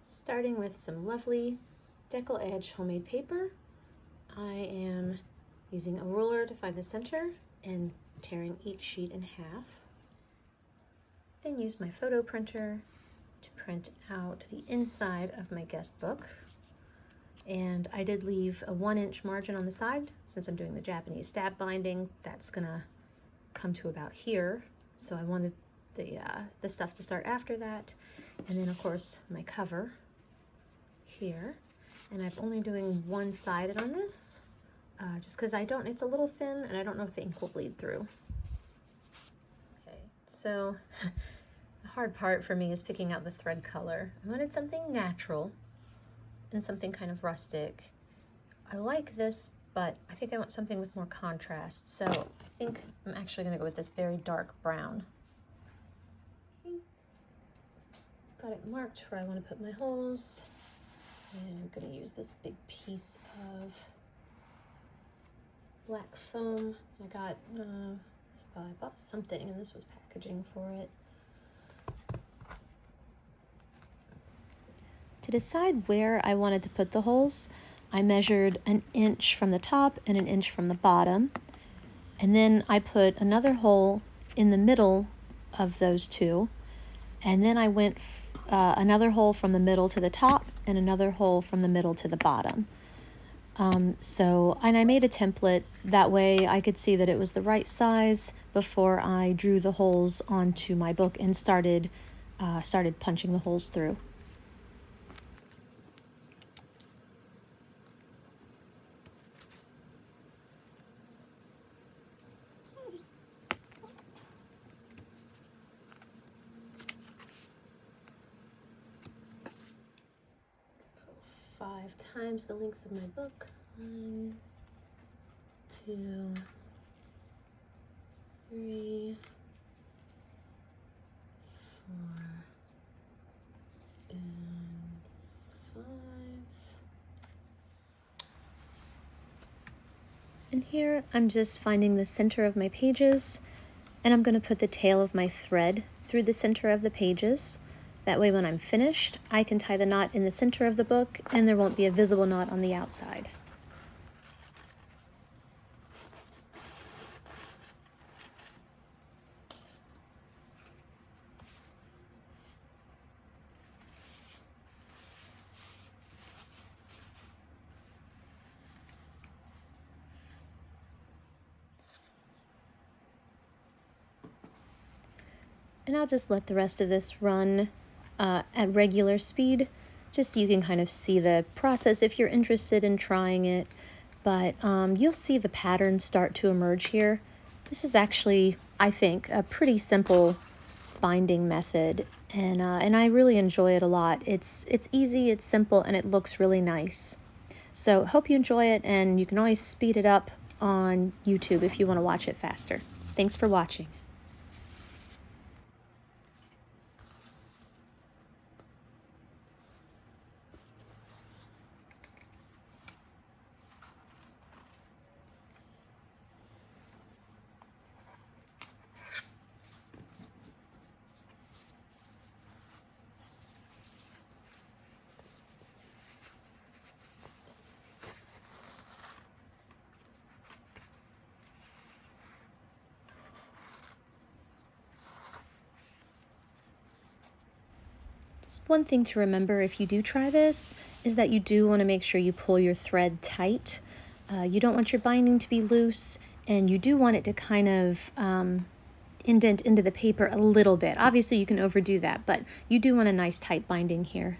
Starting with some lovely decal edge homemade paper, I am using a ruler to find the center and tearing each sheet in half. Then use my photo printer to print out the inside of my guest book. And I did leave a 1-inch margin on the side. Since I'm doing the Japanese stab binding, that's gonna come to about here. So I wanted the stuff to start after that. And then of course my cover here. And I'm only doing one-sided on this, just because it's a little thin and I don't know if the ink will bleed through. Okay, so the hard part for me is picking out the thread color. I wanted something natural and something kind of rustic. I like this, but I think I want something with more contrast. So I think I'm actually gonna go with this very dark brown. Okay. Got it marked where I want to put my holes. And I'm going to use this big piece of black foam. I bought something and this was packaging for it. To decide where I wanted to put the holes, I measured 1 inch from the top and 1 inch from the bottom. And then I put another hole in the middle of those two. And then I went another hole from the middle to the top and another hole from the middle to the bottom. And I made a template, that way I could see that it was the right size before I drew the holes onto my book and started punching the holes through. Five times the length of my book. 1, 2, 3, 4, and 5. And here I'm just finding the center of my pages, and I'm going to put the tail of my thread through the center of the pages. That way when I'm finished, I can tie the knot in the center of the book and there won't be a visible knot on the outside. And I'll just let the rest of this run at regular speed, just so you can kind of see the process if you're interested in trying it. But you'll see the pattern start to emerge here. This is actually, I think, a pretty simple binding method, and I really enjoy it a lot. It's easy, it's simple, and it looks really nice. So hope you enjoy it, and you can always speed it up on YouTube if you want to watch it faster. Thanks for watching. Just one thing to remember if you do try this is that you do want to make sure you pull your thread tight. You don't want your binding to be loose, and you do want it to kind of indent into the paper a little bit. Obviously you can overdo that, but you do want a nice tight binding here.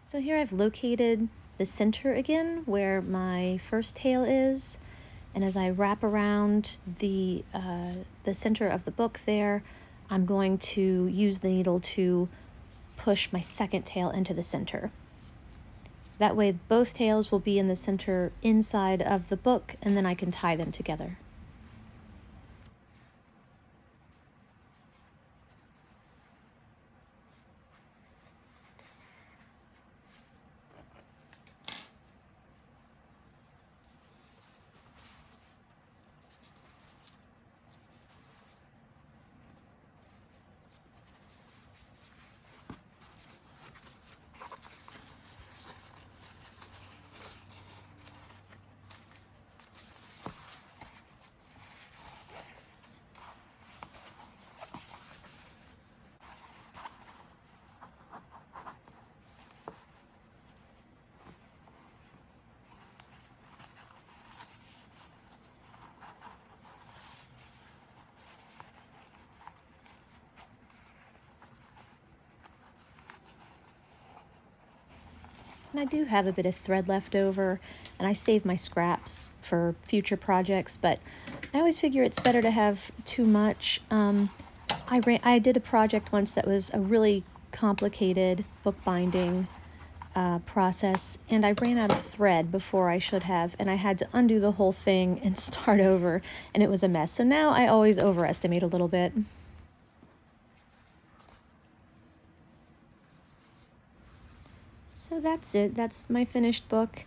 So here I've located the center again where my first tail is, and as I wrap around the center of the book there, I'm going to use the needle to push my second tail into the center. That way both tails will be in the center inside of the book, and then I can tie them together. And I do have a bit of thread left over, and I save my scraps for future projects, but I always figure it's better to have too much. I did a project once that was a really complicated bookbinding process, and I ran out of thread before I should have, and I had to undo the whole thing and start over, and it was a mess. So now I always overestimate a little bit. So that's it. That's my finished book,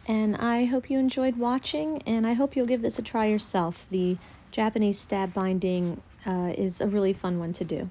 and I hope you enjoyed watching, and I hope you'll give this a try yourself. The Japanese stab binding is a really fun one to do.